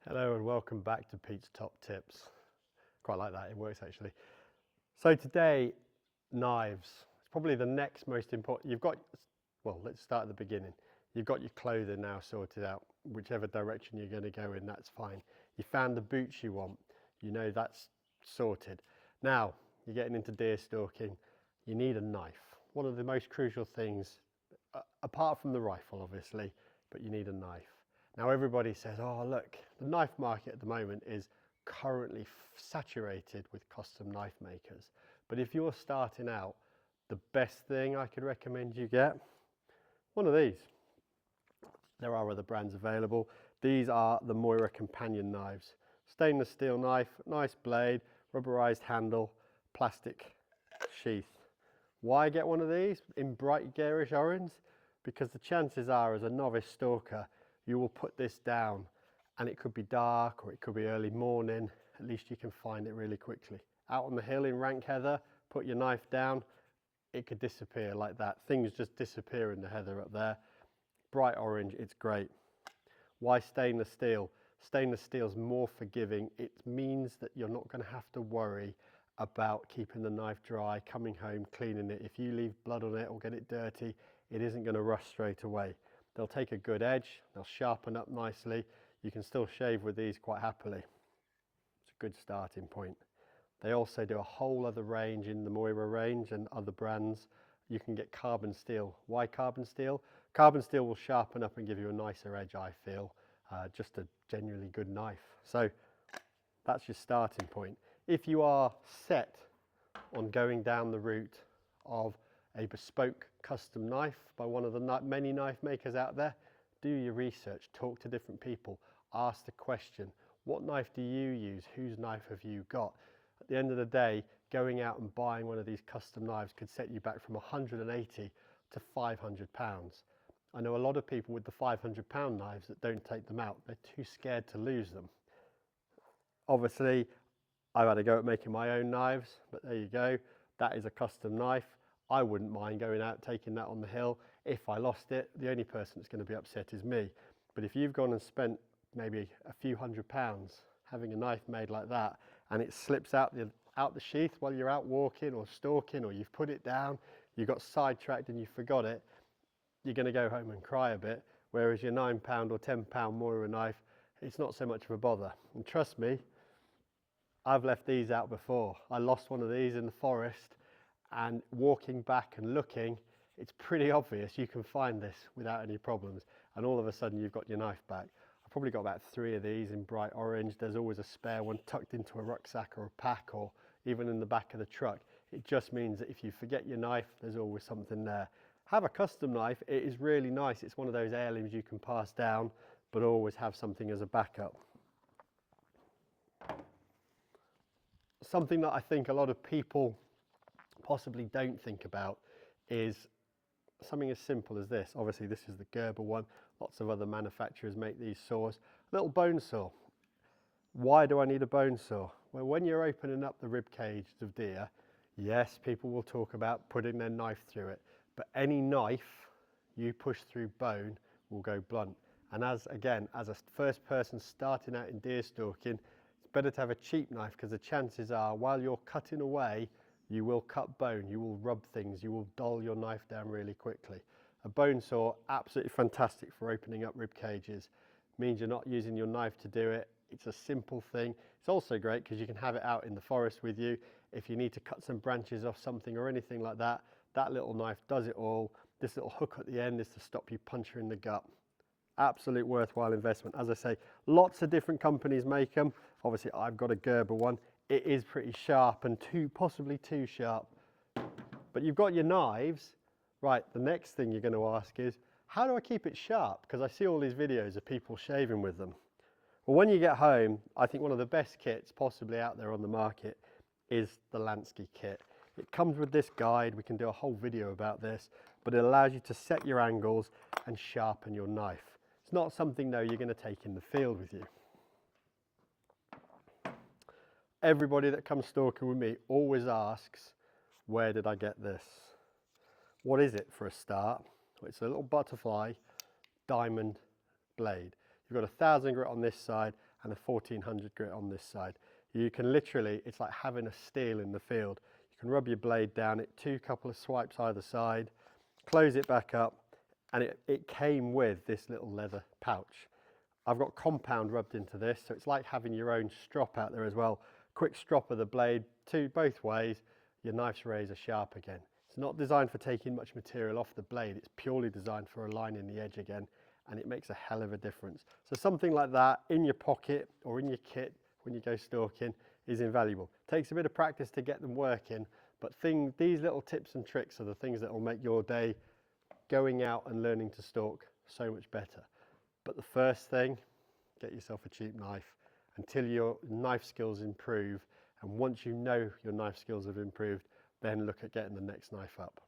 Hello and welcome back to Pete's Top Tips. Quite like that, it works actually. So today, knives. It's probably the next most important. Well, let's start at the beginning. You've got your clothing now sorted out, whichever direction you're going to go in, that's fine. You found the boots you want, you know that's sorted. Now, you're getting into deer stalking, you need a knife. One of the most crucial things, apart from the rifle obviously, but you need a knife. Now everybody says, oh look, the knife market at the moment is currently saturated with custom knife makers. But if you're starting out, the best thing I could recommend you get, one of these. There are other brands available. These are the Moira companion knives. Stainless steel knife, nice blade, rubberized handle, plastic sheath. Why get one of these in bright garish orange? Because the chances are, as a novice stalker, you will put this down and it could be dark or it could be early morning. At least you can find it really quickly. Out on the hill in rank heather, put your knife down, it could disappear like that. Things just disappear in the heather up there. Bright orange, it's great. Why stainless steel? Stainless steel is more forgiving. It means that you're not going to have to worry about keeping the knife dry, coming home, cleaning it. If you leave blood on it or get it dirty, it isn't going to rust straight away. They'll take a good edge, they'll sharpen up nicely. You can still shave with these quite happily. It's a good starting point. They also do a whole other range in the Moira range and other brands. You can get carbon steel. Why carbon steel? Carbon steel will sharpen up and give you a nicer edge, I feel. Just a genuinely good knife. So that's your starting point. If you are set on going down the route of a bespoke custom knife by one of the many knife makers out there, do your research, talk to different people, ask the question, what knife do you use? Whose knife have you got? At the end of the day, going out and buying one of these custom knives could set you back from 180 to 500 pounds. I know a lot of people with the 500-pound knives that don't take them out. They're too scared to lose them. Obviously, I've had a go at making my own knives, but there you go. That is a custom knife. I wouldn't mind going out, taking that on the hill. If I lost it, the only person that's going to be upset is me. But if you've gone and spent maybe a few £100s having a knife made like that, and it slips out the sheath while you're out walking or stalking, or you've put it down, you got sidetracked and you forgot it, you're going to go home and cry a bit. Whereas your £9 or £10 Moira knife, it's not so much of a bother. And trust me, I've left these out before. I lost one of these in the forest, and walking back and looking, it's pretty obvious you can find this without any problems, and all of a sudden you've got your knife back. I've probably got about 3 of these in bright orange. There's always a spare one tucked into a rucksack or a pack, or even in the back of the truck. It just means that if you forget your knife, there's always something there. Have a custom knife. It is really nice. It's one of those heirlooms you can pass down, but always have something as a backup. Something that I think a lot of people possibly don't think about is something as simple as this. Obviously this is the Gerber one. Lots of other manufacturers make these saws. A little bone saw. Why do I need a bone saw? Well, when you're opening up the rib cage of deer, yes, people will talk about putting their knife through it, but any knife you push through bone will go blunt. And as a first person starting out in deer stalking, it's better to have a cheap knife, because the chances are while you're cutting away, you will cut bone, you will rub things, you will dull your knife down really quickly. A bone saw, absolutely fantastic for opening up rib cages. Means you're not using your knife to do it. It's a simple thing. It's also great because you can have it out in the forest with you. If you need to cut some branches off something or anything like that, that little knife does it all. This little hook at the end is to stop you puncturing the gut. Absolute worthwhile investment. As I say, lots of different companies make them. Obviously I've got a Gerber one. It is pretty sharp and possibly too sharp. But you've got your knives. Right, the next thing you're going to ask is, how do I keep it sharp? Because I see all these videos of people shaving with them. Well, when you get home, I think one of the best kits possibly out there on the market is the Lansky kit. It comes with this guide. We can do a whole video about this, but it allows you to set your angles and sharpen your knife. It's not something though you're going to take in the field with you. Everybody that comes stalking with me always asks, where did I get this? What is it for a start? Well, it's a little butterfly diamond blade. You've got a 1000 grit on this side and a 1400 grit on this side. You can literally, it's like having a steel in the field. You can rub your blade down it, couple of swipes either side, close it back up, and it came with this little leather pouch. I've got compound rubbed into this, so it's like having your own strop out there as well. Quick strop of the blade, both ways, your knife's razor sharp again. It's not designed for taking much material off the blade, it's purely designed for aligning the edge again, and it makes a hell of a difference. So something like that in your pocket or in your kit when you go stalking is invaluable. Takes a bit of practice to get them working, but these little tips and tricks are the things that will make your day going out and learning to stalk so much better. But the first thing, get yourself a cheap knife until your knife skills improve, and once you know your knife skills have improved, then look at getting the next knife up.